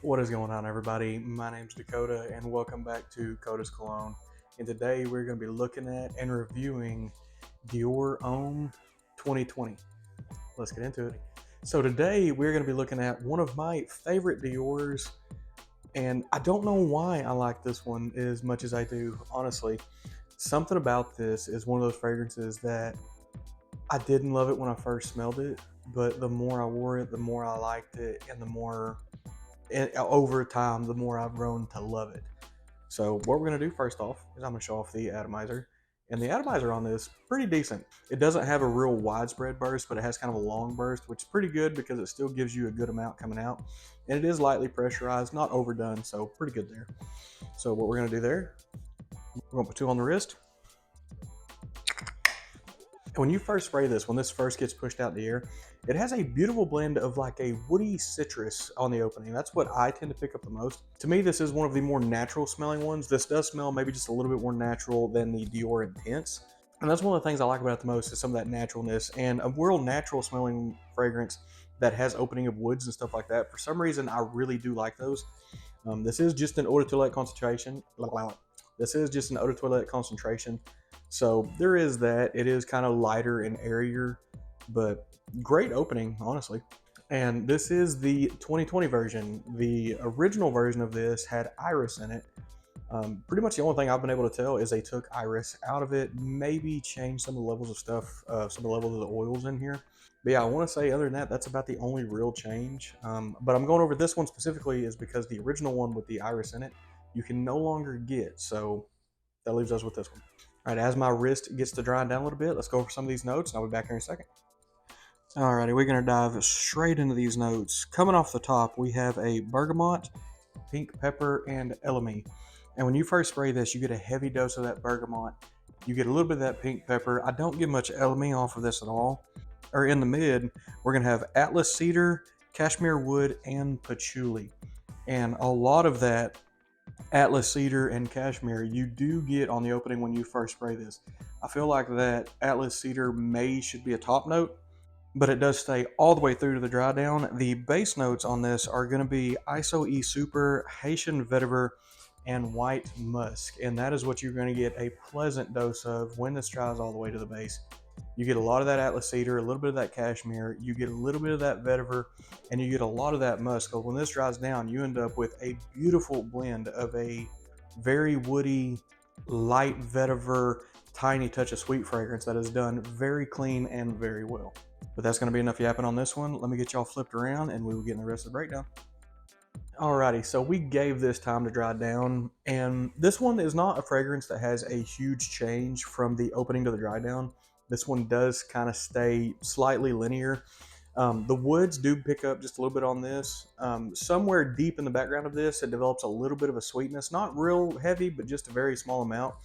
What is going on, everybody? My name's Dakota, and welcome back to Cologne. And today we're going to be looking at and reviewing Dior Homme 2020. Let's get into it. So today we're going to be looking at one of my favorite Dior's, and I don't know why I like this one as much as I do, honestly. Something about this is one of those fragrances that I didn't love it when I first smelled it, but the more I wore it, the more I liked it, and the more over time, the more I've grown to love it. So what we're going to do first off is I'm going to show off the atomizer. And the atomizer on this, pretty decent. It doesn't have a real widespread burst, but it has kind of a long burst, which is pretty good because it still gives you a good amount coming out. And it is lightly pressurized, not overdone, so pretty good there. So what we're going to do there, we're going to put two on the wrist. When you first spray this, when this first gets pushed out in the air, it has a beautiful blend of like a woody citrus on the opening. That's what I tend to pick up the most. To me, this is one of the more natural smelling ones. This does smell maybe just a little bit more natural than the Dior Intense. And that's one of the things I like about it the most is some of that naturalness and a real natural smelling fragrance that has opening of woods and stuff like that. For some reason, I really do like those. This is just an eau de toilette concentration. This is just an eau de toilette concentration. So there is that. It is kind of lighter and airier, but great opening, honestly. And this is the 2020 version. The original version of this had iris in it. Pretty much the only thing I've been able to tell is they took iris out of it, maybe changed some of the levels of stuff, some of the levels of the oils in here. But yeah, I want to say other than that, that's about the only real change. But I'm going over this one specifically is because the original one with the iris in it, you can no longer get. So that leaves us with this one. All right, as my wrist gets to drying down a little bit, let's go over some of these notes, and I'll be back here in a second. Alrighty, we're gonna dive straight into these notes. Coming off the top, we have a bergamot, pink pepper, and elemi. And when you first spray this, you get a heavy dose of that bergamot. You get a little bit of that pink pepper. I don't get much elemi off of this at all. Or in the mid, we're gonna have Atlas cedar, cashmere wood, and patchouli. And a lot of that Atlas cedar and cashmere you do get on the opening when you first spray this. I feel like that Atlas cedar should be a top note, but it does stay all the way through to the dry down. The base notes on this are going to be ISO E Super, Haitian vetiver, and white musk, and that is what you're going to get a pleasant dose of when this dries all the way to the base. You get a lot of that Atlas cedar, a little bit of that cashmere, you get a little bit of that vetiver, and you get a lot of that musk. But when this dries down, you end up with a beautiful blend of a very woody, light vetiver, tiny touch of sweet fragrance that is done very clean and very well. But that's going to be enough yapping on this one. Let me get y'all flipped around and we will get in the rest of the breakdown. Alrighty, so we gave this time to dry down, and this one is not a fragrance that has a huge change from the opening to the dry down. This one does kind of stay slightly linear. The woods do pick up just a little bit on this. Somewhere deep in the background of this, it develops a little bit of a sweetness, not real heavy, but just a very small amount.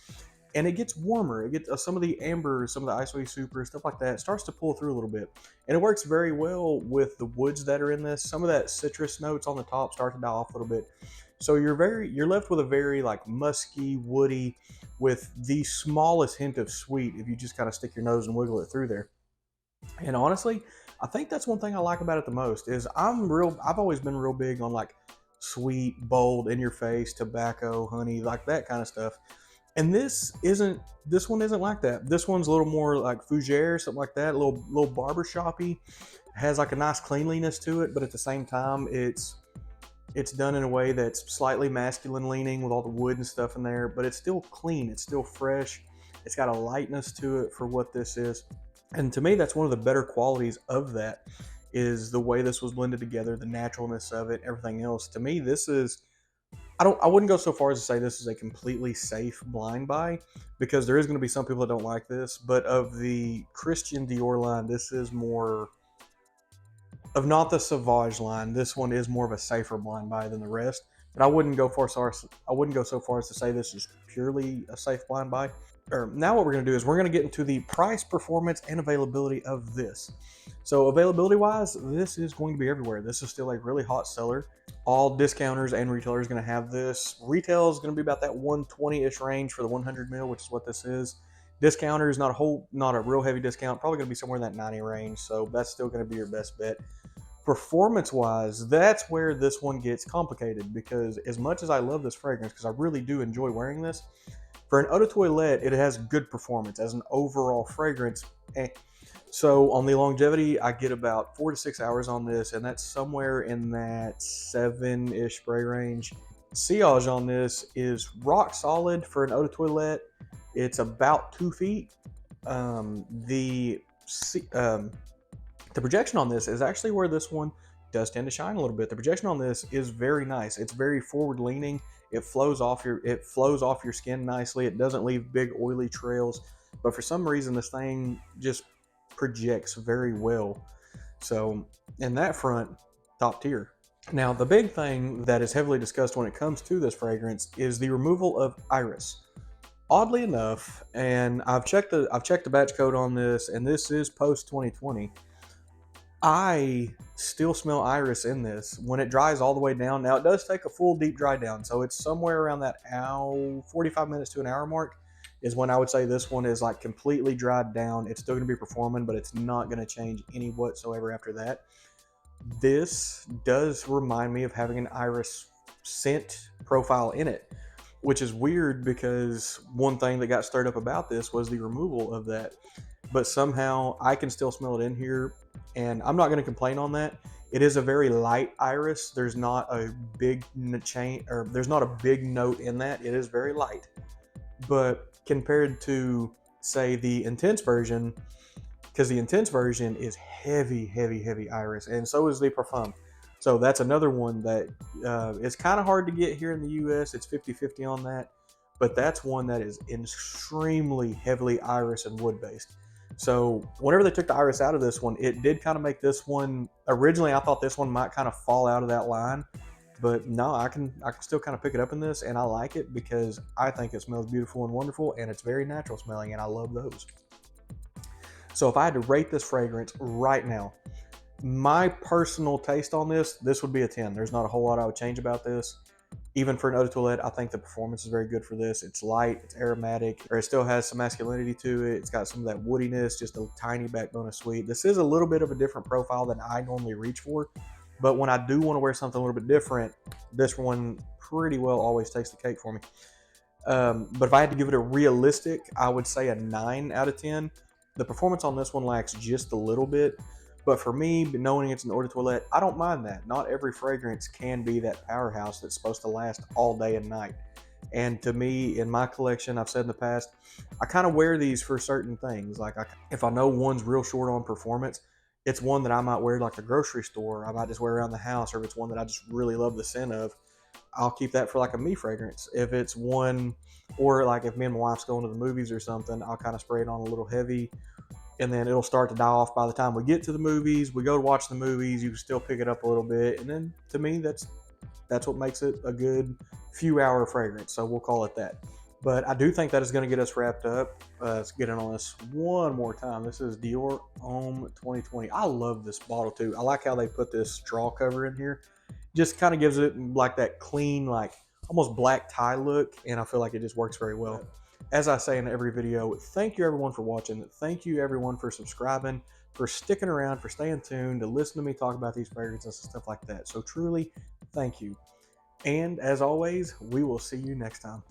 And it gets warmer. It gets some of the amber, some of the ISO Super, stuff like that starts to pull through a little bit. And it works very well with the woods that are in this. Some of that citrus notes on the top start to die off a little bit. So you're left with a very like musky, woody, with the smallest hint of sweet if you just kind of stick your nose and wiggle it through there. And honestly, I think that's one thing I like about it the most is I've always been real big on like sweet, bold, in your face, tobacco, honey, like that kind of stuff. And this one isn't like that. This one's a little more like fougere, something like that, a little barbershoppy. Has like a nice cleanliness to it, but at the same time, it's done in a way that's slightly masculine leaning with all the wood and stuff in there, but it's still clean, it's still fresh. It's got a lightness to it for what this is. And to me, that's one of the better qualities of that is the way this was blended together, the naturalness of it, everything else. To me, this is I wouldn't go so far as to say this is a completely safe blind buy because there is going to be some people that don't like this, but of the Christian Dior line, this is more of not the Sauvage line. This one is more of a safer blind buy than the rest. But I wouldn't go so far as to say this is purely a safe blind buy. Now what we're going to do is we're going to get into the price, performance, and availability of this. So availability wise, this is going to be everywhere. This is still a really hot seller. All discounters and retailers are going to have this. Retail is going to be about that 120-ish range for the 100 mil, which is what this is. Discounters, not a real heavy discount, probably going to be somewhere in that 90 range. So that's still going to be your best bet. Performance wise, that's where this one gets complicated, because as much as I love this fragrance, because I really do enjoy wearing this, for an eau de toilette, it has good performance. As an overall fragrance, eh. So on the longevity, I get about 4 to 6 hours on this, and that's somewhere in that 7-ish spray range. Sillage on this is rock solid for an eau de toilette. It's about 2 feet. The projection on this is actually where this one does tend to shine a little bit. The projection on this is very nice. It's very forward leaning. It flows off your skin nicely. It doesn't leave big oily trails. But for some reason, this thing just projects very well. So in that front, top tier. Now, the big thing that is heavily discussed when it comes to this fragrance is the removal of iris. Oddly enough, and I've checked the batch code on this, and this is post 2020. I still smell iris in this when it dries all the way down. Now, it does take a full deep dry down, so it's somewhere around that 45 minutes to an hour mark is when I would say this one is like completely dried down. It's still going to be performing, but it's not going to change any whatsoever after that. This does remind me of having an iris scent profile in it, which is weird because one thing that got stirred up about this was the removal of that. But somehow I can still smell it in here, and I'm not going to complain on that. It is a very light iris. There's not a big there's not a big note in that. It is very light. But compared to, say, the intense version, because the intense version is heavy, heavy, heavy iris, and so is the Parfum. So that's another one that is kind of hard to get here in the US. It's 50-50 on that, but that's one that is extremely heavily iris and wood based. So whenever they took the iris out of this one, it did kind of make this one, originally I thought this one might kind of fall out of that line, but no, I can still kind of pick it up in this, and I like it because I think it smells beautiful and wonderful, and it's very natural smelling, and I love those. So if I had to rate this fragrance right now, my personal taste on this would be a 10. There's not a whole lot I would change about this. Even for an eau de toilette, I think the performance is very good for this. It's light, it's aromatic, or it still has some masculinity to it. It's got some of that woodiness, just a tiny backbone of sweet. This is a little bit of a different profile than I normally reach for, but when I do want to wear something a little bit different, this one pretty well always takes the cake for me. But if I had to give it a realistic, I would say a 9 out of 10. The performance on this one lacks just a little bit, but for me, knowing it's an eau de toilette, I don't mind that. Not every fragrance can be that powerhouse that's supposed to last all day and night. And to me, in my collection, I've said in the past, I kind of wear these for certain things. Like if I know one's real short on performance, it's one that I might wear like a grocery store. I might just wear around the house, or if it's one that I just really love the scent of, I'll keep that for like a me fragrance. If it's one, or like if me and my wife's going to the movies or something, I'll kind of spray it on a little heavy, and then it'll start to die off by the time we get to the movies. We go to watch the movies, you can still pick it up a little bit, and then to me, that's what makes it a good few hour fragrance. So we'll call it that. But I do think that is going to get us wrapped up. Let's get in on this one more time. This is Dior Homme 2020. I love this bottle too. I like how they put this straw cover in here. Just kind of gives it like that clean, like almost black tie look, and I feel like it just works very well. As I say in every video, thank you everyone for watching. Thank you everyone for subscribing, for sticking around, for staying tuned, to listen to me talk about these fragrances and stuff like that. So truly, thank you. And as always, we will see you next time.